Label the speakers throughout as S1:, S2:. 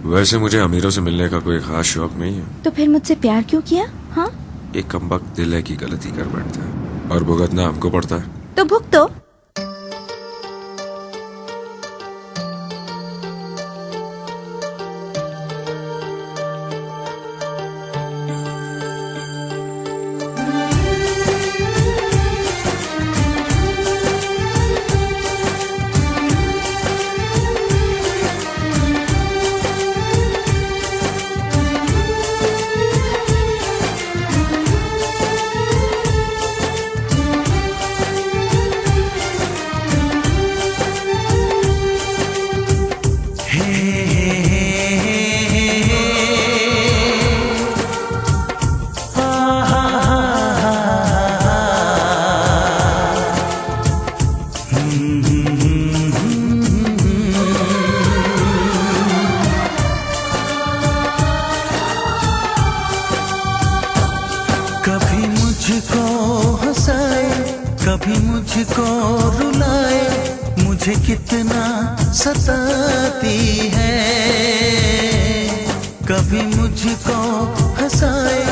S1: वैसे मुझे अमीरों से मिलने का कोई खास शौक नहीं है।
S2: तो फिर मुझसे प्यार क्यों किया? हाँ,
S1: एक कमबख्त दिल है की गलती कर बैठता है और भुगतना हमको पड़ता है।
S2: तो भुगतो।
S3: कभी मुझको हंसाए, कभी मुझको रुलाए, मुझे कितना सताती है। कभी मुझको हंसाए,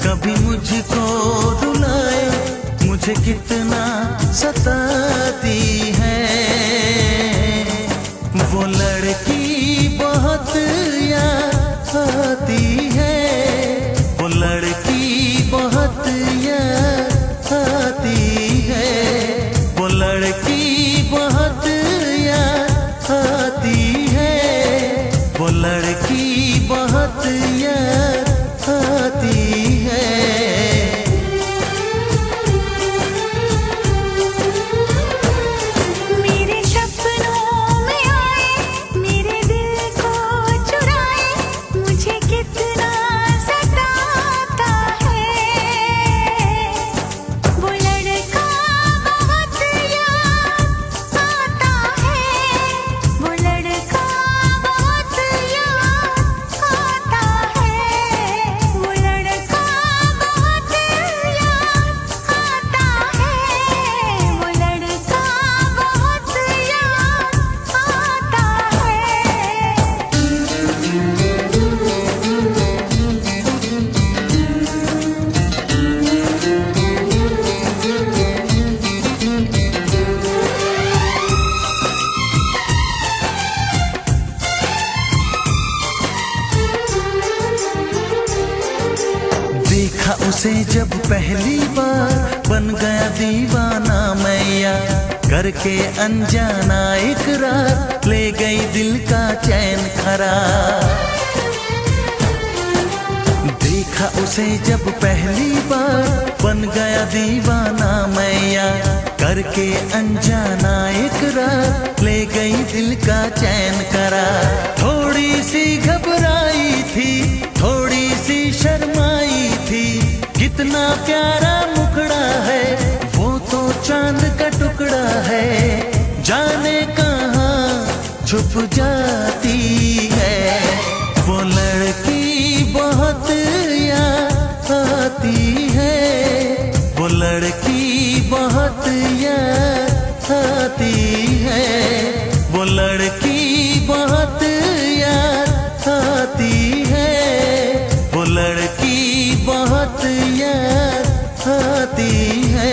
S3: कभी मुझको रुलाए, मुझे कितना सताती है। वो लड़की बहुत याद आती है, वो लड़की बहुत याद आती है, वो लड़की बहुत याद आती है, वो लड़की बहुत याद आती है।
S4: मेरे सपनों में आए, मेरे दिल को चुराए, मुझे कितना सताता है। वो लड़का बहुत याद आता है, वो लड़का बहुत याद आता है, वो लड़का बहुत याद आता है, वो लड़का बहुत याद आता
S3: देखा उसे जब पहली बार, बन गया दीवाना मैया, करके अनजाना इकरार, ले गई दिल का चैन करार। देखा उसे जब पहली बार, बन गया दीवाना मैया, करके अनजाना इकरार, ले गई दिल का चैन करार। थोड़ी सी घबराई थी, थोड़ी सी शर्माई थी, कितना प्यारा मुखड़ा है, वो तो चांद का टुकड़ा है, जाने कहाँ छुप जाती है। वो लड़की बहुत याद आती है, वो लड़की बहुत याद आती है, वो लड़की बहुत याद आती है, वो लड़की बहुत याद आती है।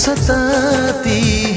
S3: सताती